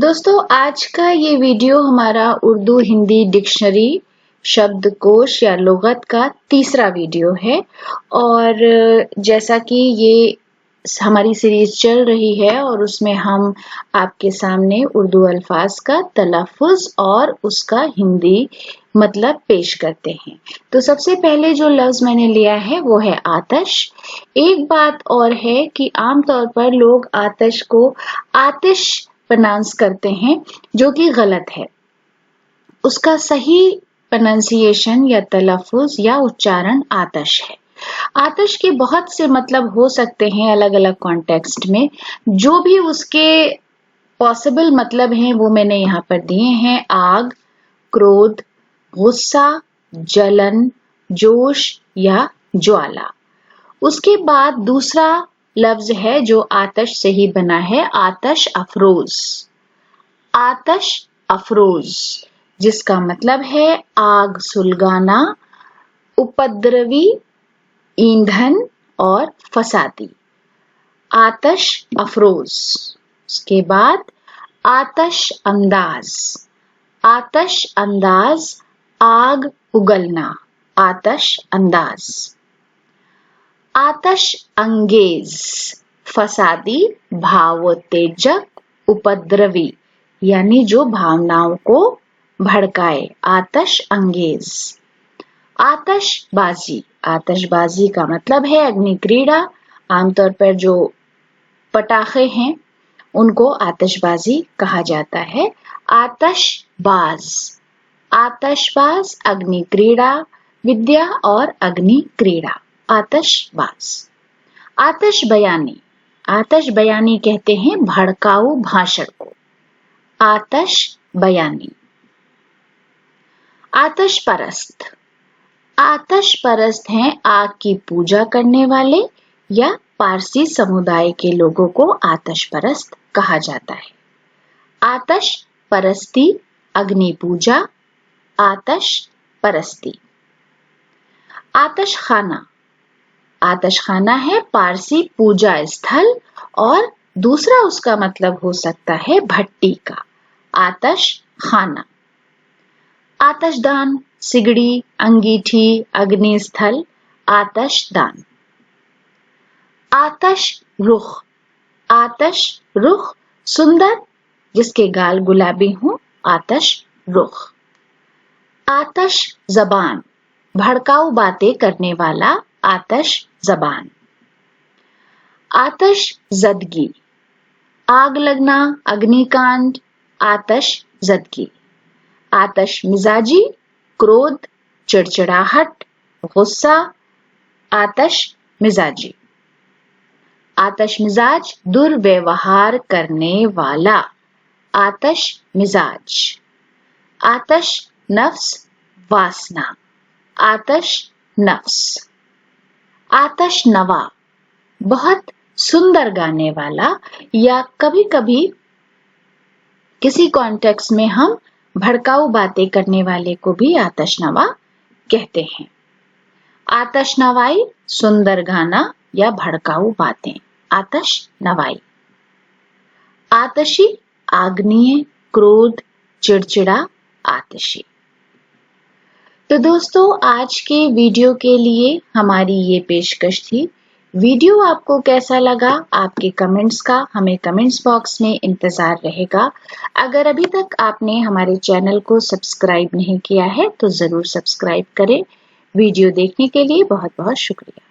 दोस्तों आज का ये वीडियो हमारा उर्दू हिंदी डिक्शनरी शब्दकोश या लुगत का तीसरा वीडियो है और जैसा कि ये हमारी सीरीज चल रही है और उसमें हम आपके सामने उर्दू अल्फाज का तलफ़ुज़ और उसका हिंदी मतलब पेश करते हैं। तो सबसे पहले जो लफ्ज़ मैंने लिया है वो है आतश। एक बात और है कि आमतौर पर लोग आतश को आतिश प्रोनाउंस करते हैं जो कि गलत है। उसका सही प्रोनाउंसिएशन या तलफ़ुज़ या उच्चारण आतश है। आतश के बहुत से मतलब हो सकते हैं अलग अलग कॉन्टेक्स्ट में। जो भी उसके पॉसिबल मतलब हैं वो मैंने यहाँ पर दिए हैं। आग, क्रोध, गुस्सा, जलन, जोश या ज्वाला। उसके बाद दूसरा लफ्ज है जो आतश से ही बना है, आतश अफरोज। आतश अफरोज जिसका मतलब है आग सुलगाना, उपद्रवी, ईंधन और फसादी। आतश अफरोज। उसके बाद आतश अंदाज। आतश अंदाज आग उगलना, आतश अंदाज। आतश अंगेज फसादी, भावोत्तेजक, उपद्रवी यानी जो भावनाओं को भड़काए, आतश अंगेज। आतशबाजी। आतशबाजी का मतलब है अग्नि क्रीड़ा। आमतौर पर जो पटाखे हैं उनको आतशबाजी कहा जाता है। आतशबाज। आतशबाज अग्नि क्रीड़ा, विद्या और अग्नि क्रीड़ा, आतशबाज। आतश बयानी। आतश बयानी कहते हैं भड़काऊ भाषण को, आतश बयानी। आतश परस्त। आतश परस्त हैं आग की पूजा करने वाले या पारसी समुदाय के लोगों को आतश परस्त कहा जाता है। आतश परस्ती अग्नि पूजा, आतश परस्ती। आतश खाना। आतश खाना है पारसी पूजा स्थल और दूसरा उसका मतलब हो सकता है भट्टी का, आतश खाना। आतशदान सिगड़ी, अंगीठी, अग्नि स्थल, आतशदान। आतश रुख। आतश रुख सुंदर जिसके गाल गुलाबी हों, आतश रुख। आतश जबान भड़काऊ बातें करने वाला, आतश जबान। आतश जदगी आग लगना, अग्निकांड, आतश जदगी। आतश मिजाजी क्रोध, चिड़चिड़ाहट, गुस्सा, आतश मिजाजी। आतश मिजाज दुर्व्यवहार करने वाला, आतश मिजाज। आतश नफ्स वासना, आतश नफ्स। आतश नवा बहुत सुंदर गाने वाला या कभी कभी किसी कॉन्टेक्स्ट में हम भड़काऊ बातें करने वाले को भी आतश नवा कहते हैं। आतश नवाई सुंदर गाना या भड़काऊ बातें, आतश नवाई। आतशी आग्नेय, क्रोध, चिड़चिड़ा, आतशी। तो दोस्तों आज के वीडियो के लिए हमारी ये पेशकश थी। वीडियो आपको कैसा लगा आपके कमेंट्स का हमें कमेंट्स बॉक्स में इंतजार रहेगा। अगर अभी तक आपने हमारे चैनल को सब्सक्राइब नहीं किया है तो जरूर सब्सक्राइब करें। वीडियो देखने के लिए बहुत बहुत शुक्रिया।